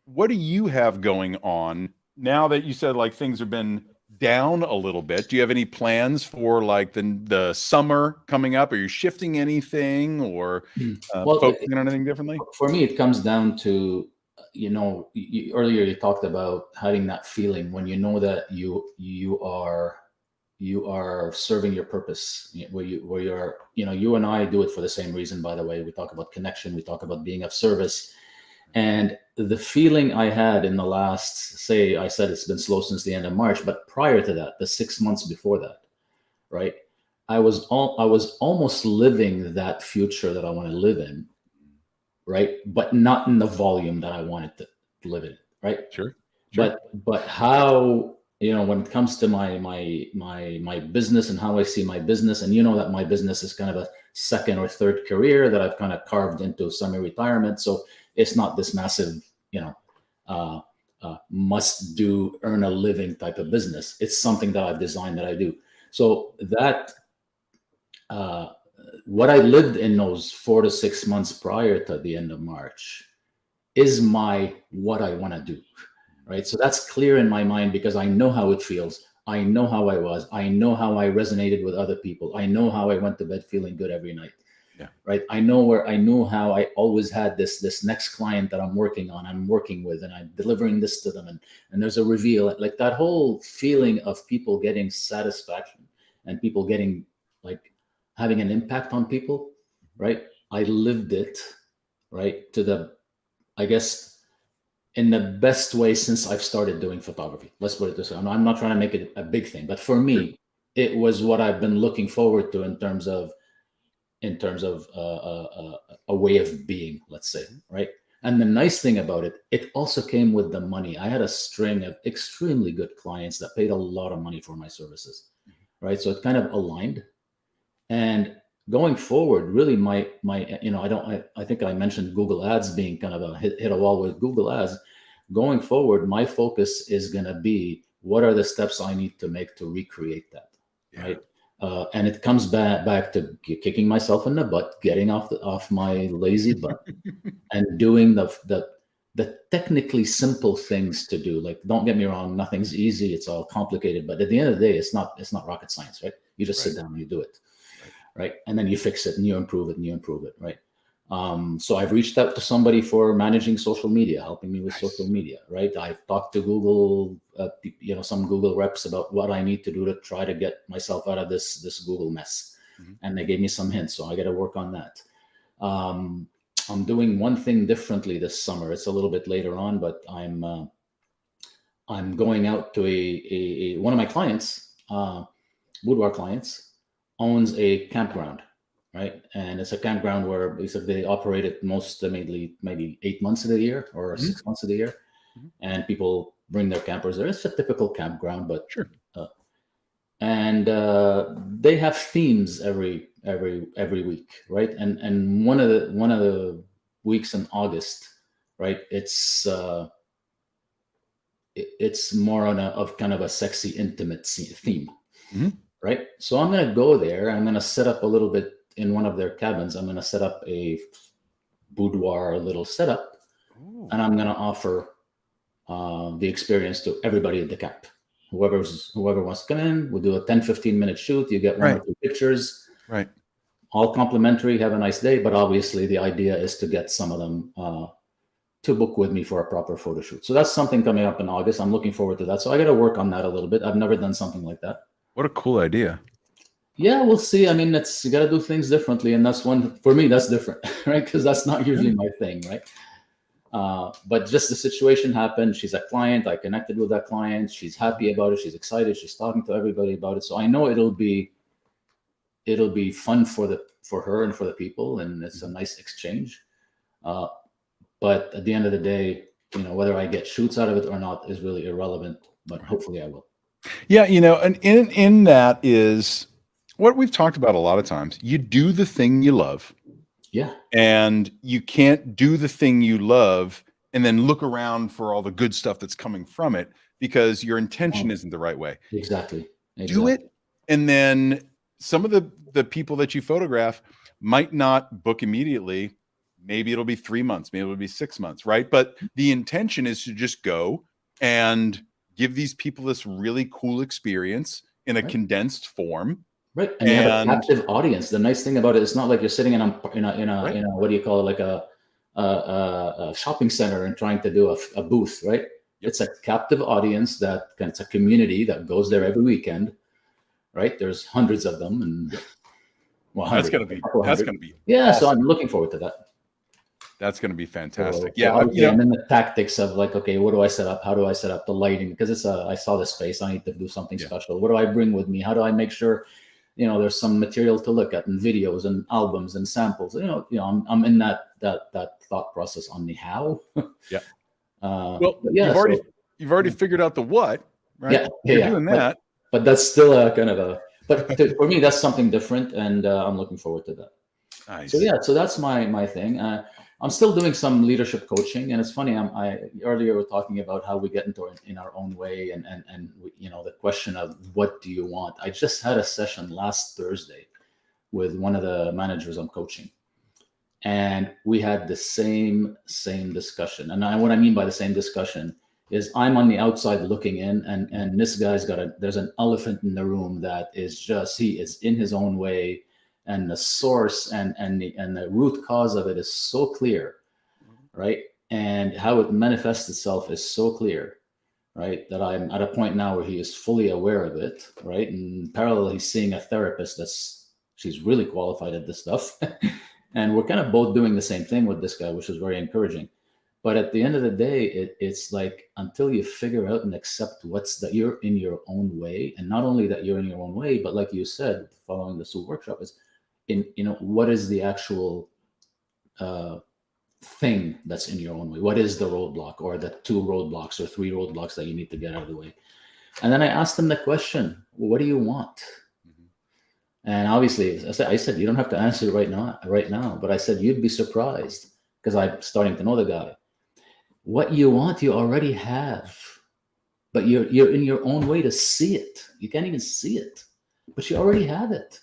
What do you have going on now that you said like things have been down a little bit? Do you have any plans for like the summer coming up? Are you shifting anything or focusing on anything differently? For me, it comes down to, earlier you talked about having that feeling when you know that you are serving your purpose, where you are, you and I do it for the same reason, by the way. We talk about connection, we talk about being of service. And the feeling I had in the last, say, I said it's been slow since the end of March, but prior to that, the 6 months before that, right? I was almost living that future that I want to live in, right? But not in the volume that I wanted to live in, right? Sure. But how, when it comes to my business and how I see my business, and that my business is kind of a second or third career that I've kind of carved into semi-retirement. So it's not this massive, must do, earn a living type of business. It's something that I've designed that I do. So that, what I lived in those 4 to 6 months prior to the end of March is what I want to do. Right. So that's clear in my mind because I know how it feels. I know how I was. I know how I resonated with other people. I know how I went to bed feeling good every night. Yeah. Right. I know how I always had this next client that I'm working with, and I'm delivering this to them. And there's a reveal, like that whole feeling of people getting satisfaction and people getting like having an impact on people. Right. I lived it, right, I guess, in the best way since I've started doing photography. Let's put it this way. I'm not trying to make it a big thing, but for me, it was what I've been looking forward to in terms of a way of being, let's say, right? And the nice thing about it, it also came with the money. I had a string of extremely good clients that paid a lot of money for my services, right? So it kind of aligned. And going forward, really, I think I mentioned Google Ads being kind of a hit a wall with Google Ads. Going forward, my focus is going to be what are the steps I need to make to recreate that, right? And it comes back to kicking myself in the butt, getting off my lazy butt, and doing the technically simple things to do. Like, don't get me wrong, nothing's easy; it's all complicated. But at the end of the day, it's not rocket science, right? You just sit down and you do it, right? And then you fix it and you improve it, right? So I've reached out to somebody for managing social media, helping me with social media, right? I've talked to Google, some Google reps about what I need to do to try to get myself out of this Google mess. And they gave me some hints. So I got to work on that. I'm doing one thing differently this summer. It's a little bit later on, but I'm going out to a one of my clients, boudoir clients, owns a campground, right? And it's a campground where basically they operate it most maybe 8 months of the year or Mhm. 6 months of the year, Mhm. and people bring their campers there. It's a typical campground, but Sure. and they have themes every week, right? And one of the weeks in August, right? It's more on a of kind of a sexy, intimate theme, Mhm. right? So I'm gonna go there. I'm gonna set up a little bit in one of their cabins. I'm gonna set up a boudoir little setup, and Ooh. I'm gonna offer the experience to everybody at the camp. Whoever wants to come in, we'll do a 10-15 minute shoot. You get one or Right. two pictures, Right. all complimentary. Have a nice day. But obviously, the idea is to get some of them to book with me for a proper photo shoot. So that's something coming up in August. I'm looking forward to that. So I got to work on that a little bit. I've never done something like that. What a cool idea. Yeah, we'll see. I mean, you got to do things differently, and that's one for me. That's different, right? Because that's not Yeah. usually my thing, right? But just the situation happened. She's a client. I connected with that client. She's happy about it. She's excited. She's talking to everybody about it. So I know it'll be fun for her and for the people, and it's a nice exchange. Uh, but at the end of the day, whether I get shoots out of it or not is really irrelevant. But Right. hopefully, I will. Yeah, and in that is what we've talked about a lot of times. You do the thing you love, Yeah, and you can't do the thing you love and then look around for all the good stuff that's coming from it because your intention isn't the right way. exactly, Do exactly. it, and then some of the people that you photograph might not book immediately. Maybe it'll be 3 months, maybe it'll be 6 months, right? But the intention is to just go and give these people this really cool experience in a Right. condensed form. Right, and you have a And captive audience. The nice thing about it, it's not like you're sitting right. what do you call it, like a shopping center and trying to do a booth, right? Yep. It's a captive audience it's a community that goes there every weekend, right? There's hundreds of them, and well, That's hundred, gonna a be couple that's hundred. gonna be Yeah, so I'm awesome. looking forward to that. That's gonna be fantastic. So Yeah, obviously, I'm in the tactics of like, okay, what do I set up? How do I set up the lighting? Because I saw the space. I need to do something yeah. special. What do I bring with me? How do I make sure, there's some material to look at and videos and albums and samples. I'm in that thought process on the how. Yeah. Well, But yeah, you've already figured out the what, right? yeah, yeah, You're yeah. doing But that. but that's still a kind of a. But for me, that's something different, and I'm looking forward to that. So Nice. yeah, so that's my thing. I'm still doing some leadership coaching, and it's funny. I earlier we were talking about how we get into it in our own way, and the question of what do you want. I just had a session last Thursday with one of the managers I'm coaching, and we had the same discussion. And what I mean by the same discussion is I'm on the outside looking in, and this guy's there's an elephant in the room that is just he is in his own way, and the source and the root cause of it is so clear, right? And how it manifests itself is so clear, right? That I'm at a point now where he is fully aware of it, right? And in parallel, he's seeing a therapist she's really qualified at this stuff. And we're kind of both doing the same thing with this guy, which is very encouraging. But at the end of the day, it's like until you figure out and accept what's that you're in your own way, and not only that you're in your own way, but like you said, following the SOO workshop is what is the actual uh, thing that's in your own way? What is the roadblock or the 2 roadblocks or 3 roadblocks that you need to get out of the way? And then I asked them the question, well, what do you want? Mhm. And obviously, I said, you don't have to answer it right now. But I said, you'd be surprised because I'm starting to know the guy. What you want, you already have, but you're in your own way to see it. You can't even see it, but you already have it.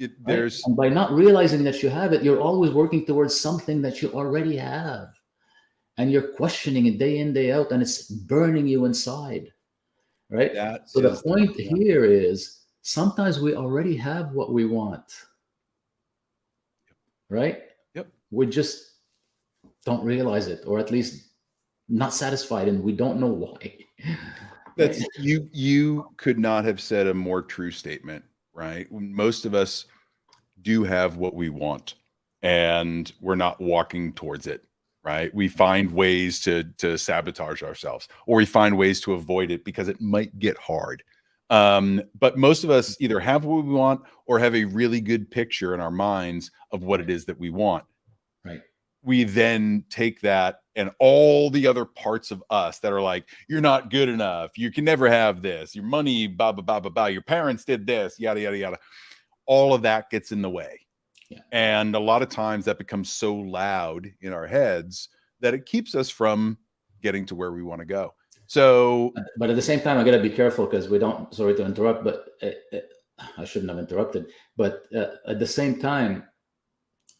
Right? There's And by not realizing that you have it, you're always working towards something that you already have. And you're questioning it day in, day out, and it's burning you inside. Right? that So the is the point yeah. here is sometimes we already have what we want. Right? Yep. We just don't realize it, or at least not satisfied, and we don't know why. Right? That's you could not have said a more true statement, right? Most of us do have what we want, and we're not walking towards it, right? We find ways to sabotage ourselves, or we find ways to avoid it because it might get hard. But most of us either have what we want or have a really good picture in our minds of what it is that we want. Right. We then take that and all the other parts of us that are like, you're not good enough, you can never have this, your money, blah, blah, blah, blah, blah, your parents did this, yada, yada, yada. All of that gets in the way. Yeah. And a lot of times that becomes so loud in our heads that it keeps us from getting to where we want to go. So, but at the same time, I got to be careful because we don't, sorry to interrupt, but I shouldn't have interrupted. But at the same time,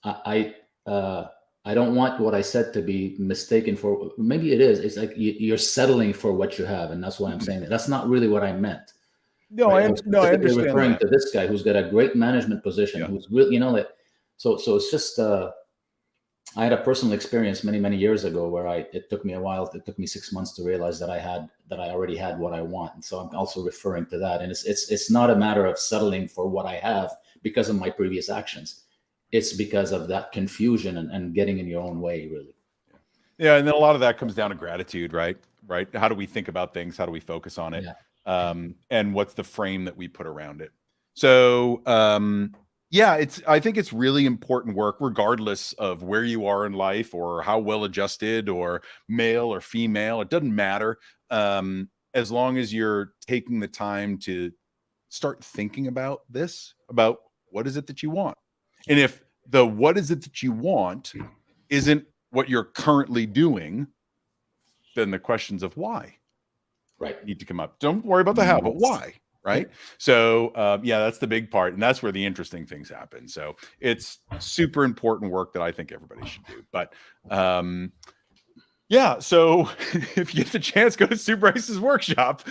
I don't want what I said to be mistaken for, maybe it is. It's like you're settling for what you have. And that's why I'm saying that. That's not really what I meant. No, right? I understand referring that. to this guy who's got a great management position, Yeah. who's really, like, so it's just, I had a personal experience many years ago where it took me a while. It took me 6 months to realize that I already had what I want. And so I'm also referring to that. And it's not a matter of settling for what I have because of my previous actions. It's because of that confusion and getting in your own way, really. Yeah. And then a lot of that comes down to gratitude, right? Right. How do we think about things? How do we focus on it? Yeah. And what's the frame that we put around it? So, yeah, I think it's really important work, regardless of where you are in life or how well adjusted or male or female. It doesn't matter. As long as you're taking the time to start thinking about this, about what is it that you want. And if the what is it that you want isn't what you're currently doing, then the questions of why need to come up. Don't worry about the how, but why. Right. So, yeah, that's the big part. And that's where the interesting things happen. So it's super important work that I think everybody should do. But, yeah, so if you get the chance, go to Sue Bryce's workshop.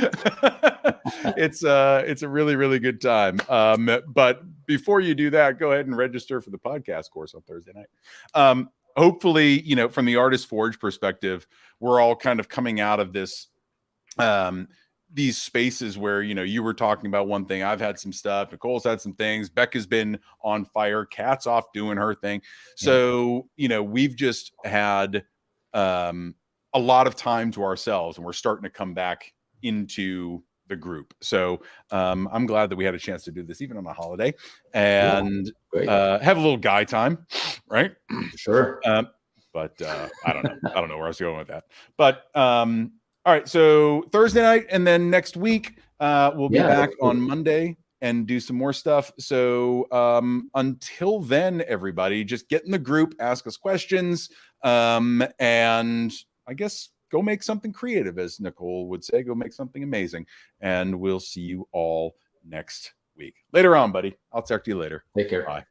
It's a really, really good time. But before you do that, go ahead and register for the podcast course on Thursday night. Hopefully, from the Artist Forge perspective, we're all kind of coming out of this, these spaces where, you were talking about one thing. I've had some stuff. Nicole's had some things. Becca's been on fire. Kat's off doing her thing. So, we've just had a lot of time to ourselves, and we're starting to come back into the group. So I'm glad that we had a chance to do this, even on a holiday, and have a little guy time, right? Sure. But I don't know where I was going with that. But all right, so Thursday night, and then next week we'll be back on Monday and do some more stuff. So until then, everybody, just get in the group, ask us questions, and I guess go make something creative, as Nicole would say. Go make something amazing, and we'll see you all next week. Later on, buddy. I'll talk to you later. Take care. Bye.